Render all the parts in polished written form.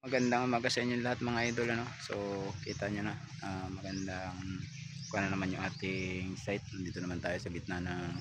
Magandang umaga sa inyo lahat mga idol, ano. So kita nyo na, magandang kuha na naman yung ating site. Dito naman tayo sa gitna ng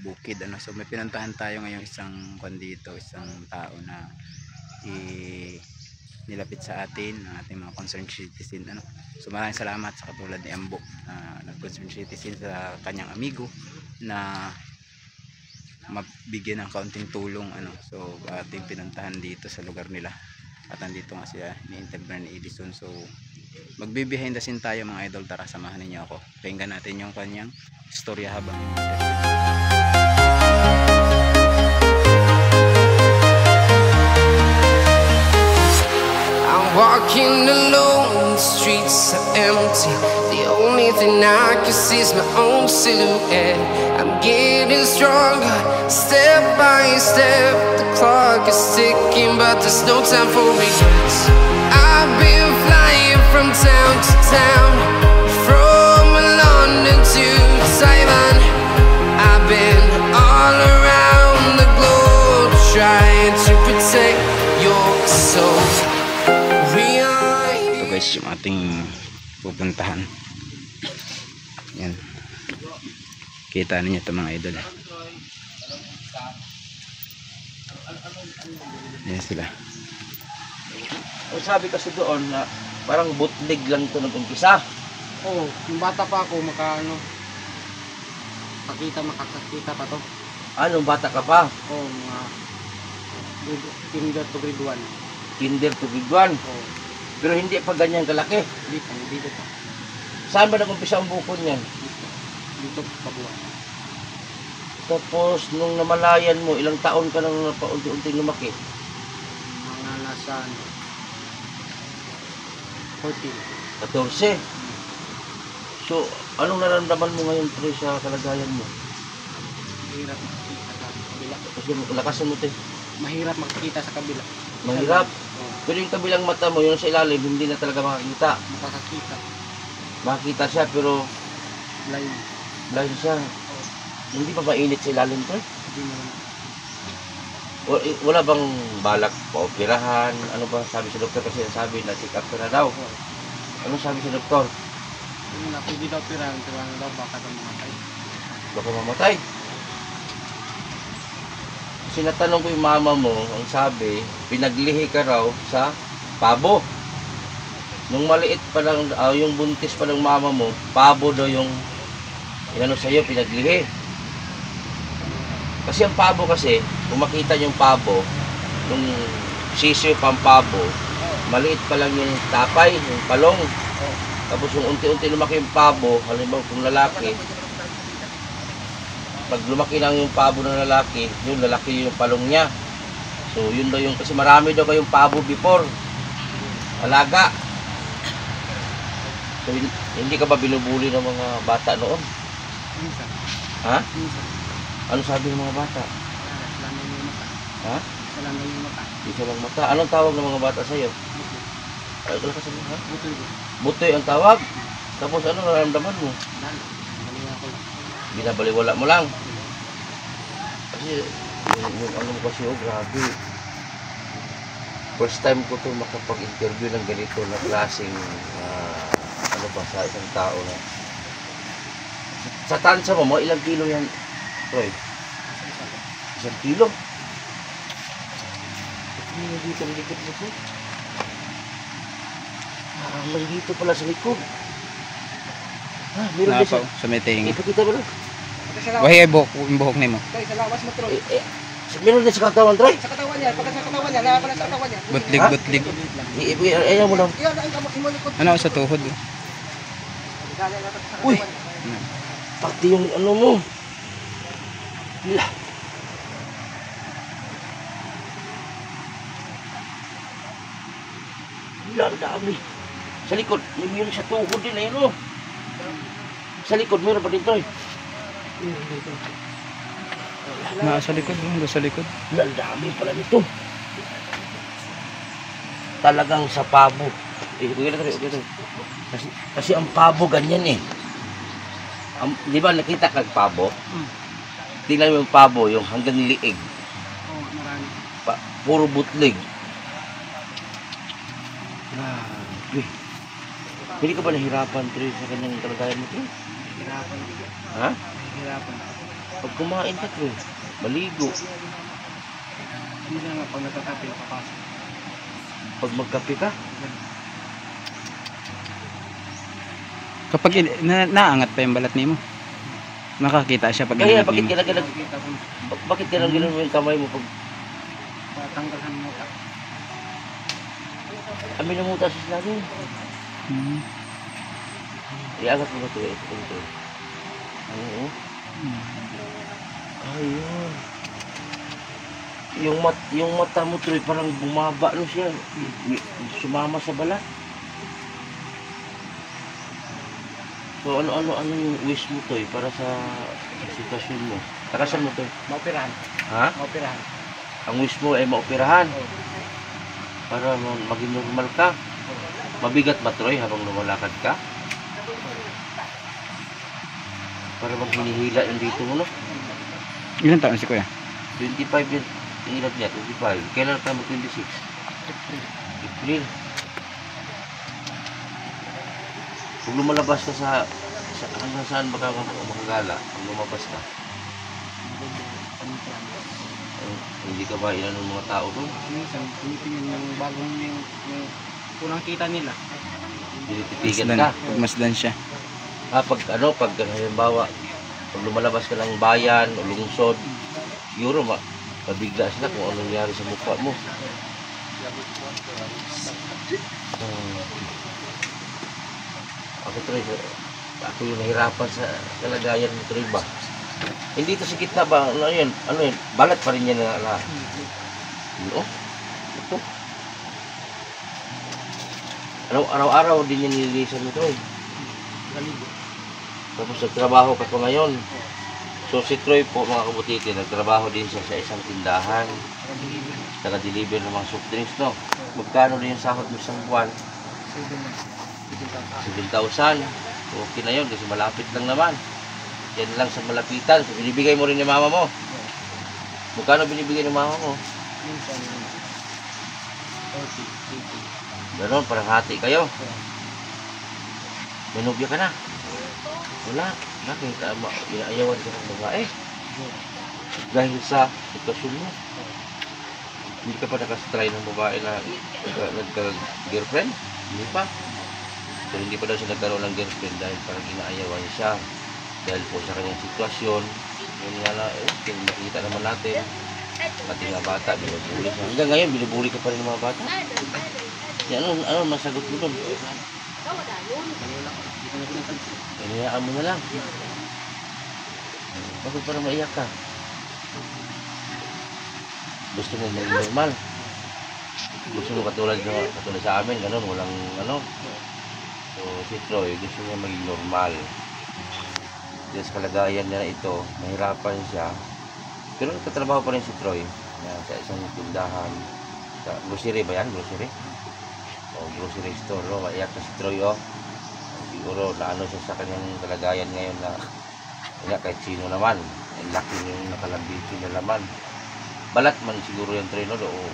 bukid, ano. So may pinuntahan tayo ngayong isang kuan dito, isang tao na nilapit sa atin ng ating mga concerned citizen, ano. So maraming salamat sa katulad ni Ambo na nag-concerned citizen sa kanyang amigo na mabigyan ng kaunting tulong, ano. So ating pinuntahan dito sa lugar nila. At nandito nga siya, ni-interview ni Edison. So magbe-behind the scene tayo mga idol. Tara, samahan niyo ako. Pakinggan natin yung kanyang istorya habang I'm walking alone, the streets are empty. The only thing I can see is my own silhouette. I'm getting stronger, step by step. The clock is ticking, but there's no time for regrets. I've been flying from town to town, from London to Taiwan. I've been all around the globe, trying to protect your soul. ito guys yung ating pupuntahan. Yan, kita ninyo ito mga idol. Yan sila. Ang sabi kasi doon na parang bootleg lang ito nag-umpisa. Oo, yung bata pa ako, makakakita pa to. Anong bata ka pa? Oo, mga kinder to grade 1. Kinder to grade 1. Oo, Pero hindi pa ganyan kalaki. dito pa. Saan ba nag-umpisa ang bukod niyan? Dito pa buwan. Tapos nung namalayan mo, ilang taon ka nang paunti-unting lumaki? Mga nasa 14. 14. So, anong nararamdaman mo ngayon pre sa kalagayan mo? Mahirap makikita sa kabila. Kasi lakasan mo te. Mahirap makikita sa kabila. Mahirap. Oo, Pero yung kabilang mata mo, yung sa ilalim, hindi na talaga makakita. makakakita. Makakita siya pero Blind. blind siya. Hindi pa mainit sa ilalim pre? Hindi naman. Wala bang balak paoperahan? Ano ba sabi sa doktor? Kasi sabi na check up ka na daw. Oo. Ano sabi sa doktor? Yung na, pwede daw pirahan, pero ano daw, baka daw mamatay. Baka mamatay. Kasi natanong ko yung mama mo, ang sabi, pinaglihi ka raw sa pabo. Nung maliit pa lang, yung buntis pa ng mama mo, pabo daw yung inano sa'yo, pinaglihi. Kasi ang pabo kasi, kung makita yung pabo, nung sisiyo pang pabo, maliit pa lang yung tapay, yung palong. Tapos yung unti-unti lumaki yung pabo, halimbawa kung lalaki, pag lumaki lang yung pabo ng lalaki, yun lalaki yung palong niya. So yun daw yung, kasi marami daw kayong pabo before, alaga. So hindi ka ba binubuli ng mga bata noon? Minsan. Ha? Minsan. Ano sabi ng mga bata? Wala na yung mata. Ha? Wala na yung mata. Isa lang mata. Anong tawag ng mga bata sa'yo? Ay, ito lang kasi ha? Butoy. Butoy ang tawag. Tapos ano nararamdaman mo? Wala na. Baliwa ko lang. Binabaliwala mo lang. Kasi yung ano mo kasi, oh grabe. First time ko to makapag-interview ng ganito na klaseng ano ba sa isang tao na. Sa tansa mo, mga ilang kilo yan? Troy? 1 kilo? Hindi dito ang likod mo to. May dito pala sa likod. Meron din Napaw, siya. sumiting. Ipakita mo lang. Wahi ay buhok, yung buhok nimo. Troy, sa lawas mo, Troy. Meron din sa katawan, Troy. Sa katawan niya, pagka sa katawan niya, laban sa katawan niya. Butlig, Ha? butlig. Ayaw mo lang. Iyan, ang kamot mo likod. Ano sa tuhod? Uy! Pati yung ano mo. Hala. Hala, ang dami. Sa likod, may meron sa tuhod din, ayun o. Sa likod, meron pa din, Troy. Sa likod, sa likod. Hala, ang dami pala nito. Talagang sa pabo. Okay na, Troy. Kasi ang pabo ganyan eh. Di ba nakita kang pabo? Tingnan mo yung pabo, yung hanggang liig. Oo, marami. Puro butlig. Grabe. Hindi ka ba nahirapan, Troy, sa kanyang kalagayan mo, Troy? Hirapan. Ha? Hirapan. Pag kumain ka, Troy, maligo. Hindi na nga pag nagkakape, papasok. Pag magkape ka, Kapag naangat pa yung balat nimo. Nakakita siya pag kaya inangat bakit nimo. ka nag Nakikita ko, bakit ka nang gano'n mo yung kamay mo pag patanggalan mo ka. amin na mutas sila doon? Hmm. Iangat mo na ito, ito. Oo. Ayun. Yung mata mo, Troy, parang bumaba no siya. Sumama sa balat. So ano yung wish mo, Troy, para sa sitwasyon mo? Takasan mo, Troy. Maoperahan. Ha? Maoperahan. Ang wish mo ay maoperahan Oo. para maging normal ka. Mabigat ba, Troy, habang lumalakad ka? Para maghinihila yung dito mo, no? Ilan taon si kuya? 25 yun. Yung edad niya, 25. Kailan ka mag-26? April. Kung lumalabas ka sa hanggang saan ba ka makagala? Kung lumabas ka, hindi ka ba ilan ng mga tao doon? Minsan, tinitingin yung bagong yung unang kita nila. Tinititigan Masdan. ka. Pagmasdan siya. Pag halimbawa, pag lumalabas ka ng bayan o lungsod, siguro mabigla sila kung anong nangyari sa mukha mo. Ako, Troy, ako yung nahirapan sa kalagayan mo, Troy, ba? Hindi ito sa gitna ba? Ano yun? Balat pa rin yan na. No? Ito. Araw-araw din yan nililisan mo, Troy. Galibo. Tapos nagtrabaho ka pa ngayon. So si Troy po, mga kabutiti, nagtrabaho din siya sa isang tindahan. Taga-deliver ng mga soft drinks, no? Magkano din yung sahod mo isang buwan? 7,000. Okay na yun kasi malapit lang naman. Yan lang sa malapitan. So binibigay mo rin ni mama mo. Magkano binibigay ni mama mo? Minsan, 40, 80. Ganon, parang hati kayo. May nobya ka na? Wala. Bakit? Inaayawan ka ng babae. Dahil sa sitwasyon mo. Hindi ka pa nakastry ng babae na nagka-girlfriend? Hindi pa. So hindi pa daw siya nagkaroon ng girlfriend dahil parang inaayawan siya. Dahil po sa kanyang sitwasyon. Yun nga na, nakikita naman natin. Ating mga bata, binubuli siya. Hanggang ngayon, binubuli ka pa rin ng mga bata. Yan, ano masagot mo doon? Inayaan mo na lang. Bakit parang maiyak ka? Gusto mo maging normal? Gusto mo katulad sa amin, ganun, walang ano. So si Troy, gusto niya maging normal. Dahil sa kalagayan niya na ito, mahirapan siya. Pero nagtatrabaho pa rin si Troy sa isang tindahan. Sa grocery ba yan? Grocery? O grocery store, no? Maiyak na si Troy, oh. Siguro naano siya sa kanyang kalagayan ngayon na kahit sino naman. Ang laki yung nakalambiti na laman. Balat man siguro yung Troy, no? Oo.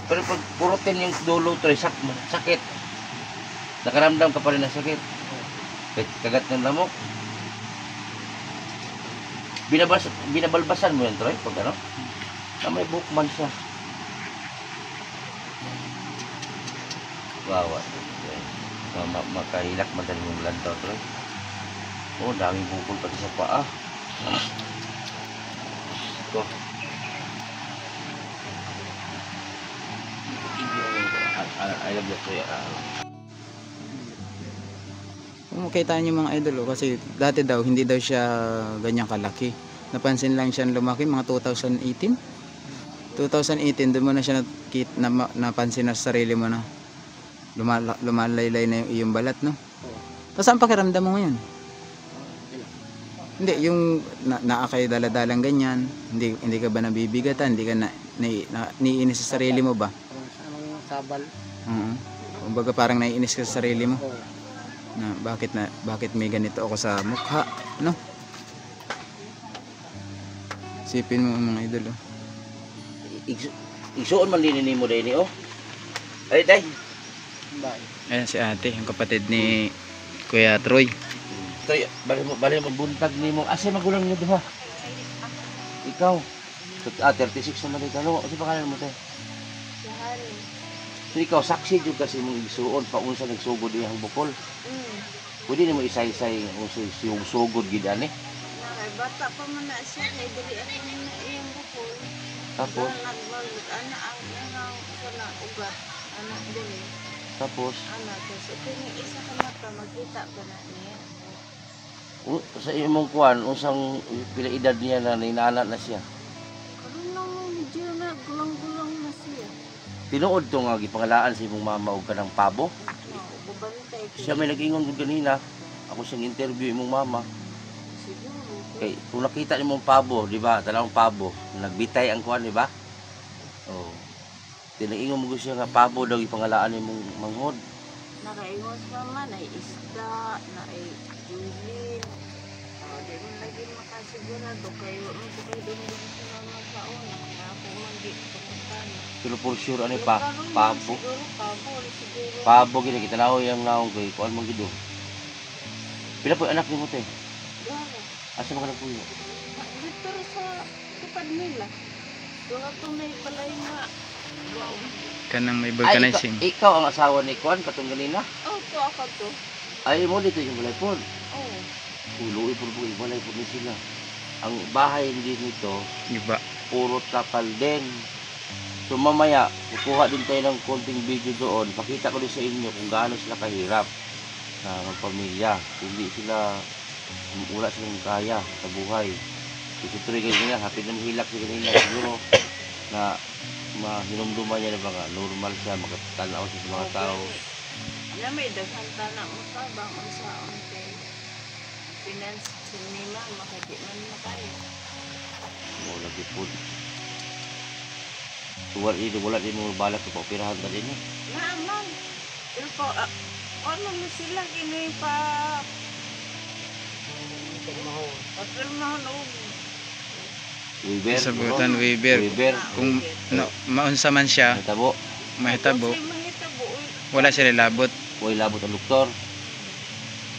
Pero pag purutin yung dulo, Troy, sakit. Nakaramdam ka pa rin ng sakit. Kahit kagat ng lamok. Binabalbasan mo yan, Troy, pag ano? Na may bukman siya. Wawa. Makahilak man tayo ng lantaw, Troy. Oh, daming bukol pati sa paa. Ito. I love that, Troy. Makita niyo mga idol, kasi dati daw hindi daw siya ganyan kalaki. Napansin lang siya lumaki mga 2018. 2018 doon mo na siya napansin na sa sarili mo na lumalaylay na yung iyong balat, no? Tapos ang pakiramdam mo ngayon? Hindi, yung naakay daladalang ganyan, hindi ka ba nabibigatan, hindi ka naiinis sa sarili mo ba? Anong sabal? Kumbaga parang naiinis ka sa sarili mo. Oo. Na bakit may ganito ako sa mukha, no? Sipin mo mga idol, oh. Igsuon man din mo din, oh. Ay, day. Ayan si ate, yung kapatid ni Kuya Troy. Toy, bali mo buntag nimo. Asa magulang niyo diha? Ikaw. 36 naman ito. Ano kasi pangalan mo te? So ikaw saksi jud kasi mong igsuon pa unsa nagsugod iyang bukol. Pwede nimo isay-say unsa yung sugod gid ani. Nakay bata pa man na siya kay dili ako na iyang bukol. Tapos Nagbalut ana ang nangaw sana ugat anak dili. tapos Anak kasi kini isa ka mata magkita pa na niya. sa imong kuan unsang pila edad niya na ninana na siya. Karon lang medyo na gulang-gulang na siya. Tinuod to nga gipangalaan sa imong mama og kanang pabo. Bubantay ko. Siya may nag-ingon gud ganina. Ako siyang interview imong mama. Siguro. Kay kung nakita nimong pabo, di ba? Tanang pabo, nagbitay ang kuan, di ba? Oh. Tinaingon mo siya nga pabo daw ipangalaan nimong manghod. Nakaingos naman ay isda, na ay julin. Di mo lagi makasigurado kayo mo ko kayo din sa mga kauna. Kaya ako man di pupuntahan. Pero for sure ano pa, pabo. Siguro pabo, siguro. Pabo gini kita naho yang naong kay kuan man gido. Pila po anak nimo te? Dara. Asa man kanang puyo? Dito sa tupad nila. Wala itong naipalay nga. Wow. Kanang may Ay, vulcanizing. ikaw ang asawa ni kuan katong ganina. Oh, to ako to. Ay mo dito yung balay pod. Oh. Uloy pod po balay pod ni sila. Ang bahay hindi nito Iba. puro takal din. So mamaya, kukuha din tayo ng konting video doon. Pakita ko din sa inyo kung gaano sila kahirap na pamilya. Hindi sila, wala silang kaya sa buhay. Kasi tuloy ganyan nga, hapit na mahilak siya ganyan siguro na mahinumduman niya na mga normal siya, makatanaw siya sa mga tao. Na may daghan na mo tabang sa onte. Finance sinima makati man makayo. Mo lagi po. Wala din mo balak sa paupirahan ka din eh. Naman. Pero po, ano mo sila kini pa pagkalmahon o Weaver. Sabutan Weaver. Weaver. Kung no, maunsa man siya, Natabo. mahitabo, mahitabo. wala sila labot. Huwag labot ang doktor.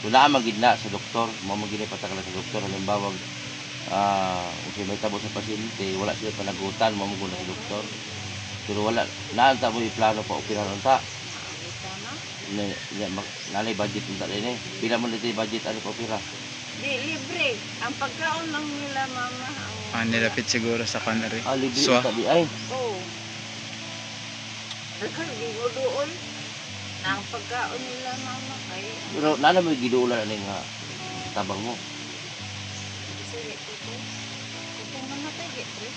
Wala ang magidna sa doktor. Mga magidna patakala sa doktor. Halimbawa, kung may tabo sa pasyente, wala sila panagutan, mamuguna sa doktor. Pero wala, naanta mo yung plano pa operahan unta. Nanay budget unta rin eh. Pila mo nito yung budget ano pa opera? Di, libre. Ang pagkaon lang nila, mama. Nilapit siguro sa kanari. Libre So, unta di ay. Oo. Daghang di mo doon. Na ang pagkaon nila, mama. Kaya, Pero nana mo yung giduulan ano nga tabang mo. sige, tuto. Tuto man na tayo, getri.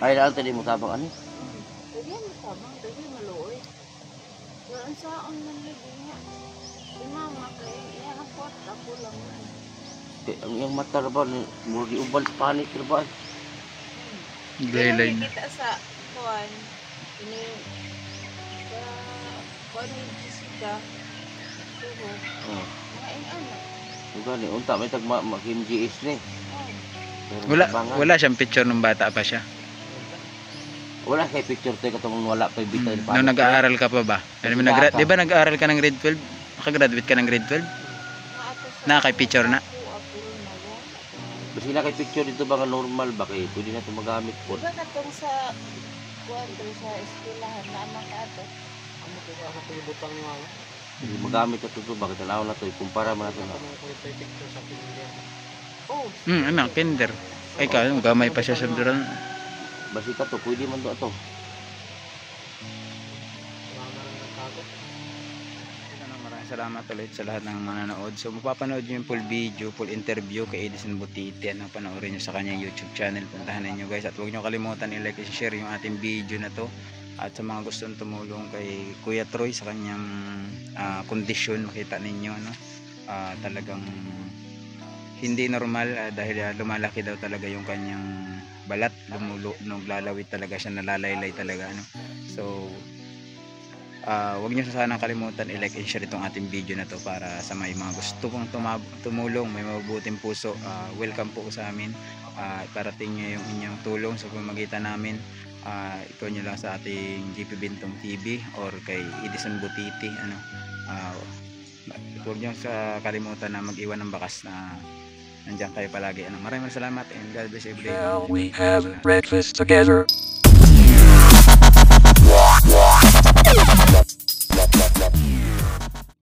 Ay, naan tadi mo tabang ano? Dagyan mo tabang, dagyan maluoy. Yan saan man lagi nga. Si mama kay, yan ang kwarta ko lang. Ang iyang mata ba, muro di uban sa panik ba? Daylay na. Kita sa kuwan. Ini sa kuwan ni Jessica. Tuho. Oh. Mga anak. Yung gani, unta may tag Kim GS ni. Pero Wala, tabangan. wala siyang picture nung bata pa siya. Wala kay picture tayo katong wala pa bitay pa. Nung nag-aaral ka pa ba? Alam mo, di ba nag-aaral ka ng grade 12? Nakagraduate ka ng grade 12? Nakaka-picture na? Basi na kay picture dito ba nga normal ba kay pwede na ito magamit po. Diba katong sa kuwan sa eskwelahan na anak ato? Hindi magamit na ito bakit tanaw na ito ikumpara man natin. Oh, Anak, kinder. Ay ka, gamay pa siya sa duran. Basi ka to pwede man to ato. Maraming salamat ulit sa lahat ng manonood. So mapapanood nyo yung full video, full interview kay Edison Butiti. Ano, panoorin nyo sa kanyang YouTube channel. Puntahan ninyo guys. At huwag nyo kalimutan i-like and share yung ating video na to. At sa mga gustong tumulong kay Kuya Troy sa kanyang kondisyon, makita ninyo no? Talagang hindi normal dahil lumalaki daw talaga yung kanyang balat, naglalawit talaga siya, nalalaylay talaga ano. So Huwag nyo sanang kalimutan i-like and share itong ating video na to para sa may mga gusto pong tumulong, may mabubuting puso. Welcome po sa amin. Parating nyo yung inyong tulong sa pamamagitan namin. Ikaw nyo lang sa ating GP Bintong TV or kay Edison Butiti. Huwag nyo kalimutan na mag-iwan ng bakas na nandiyan kayo palagi. Maraming salamat and God bless every day. Shall we have breakfast together?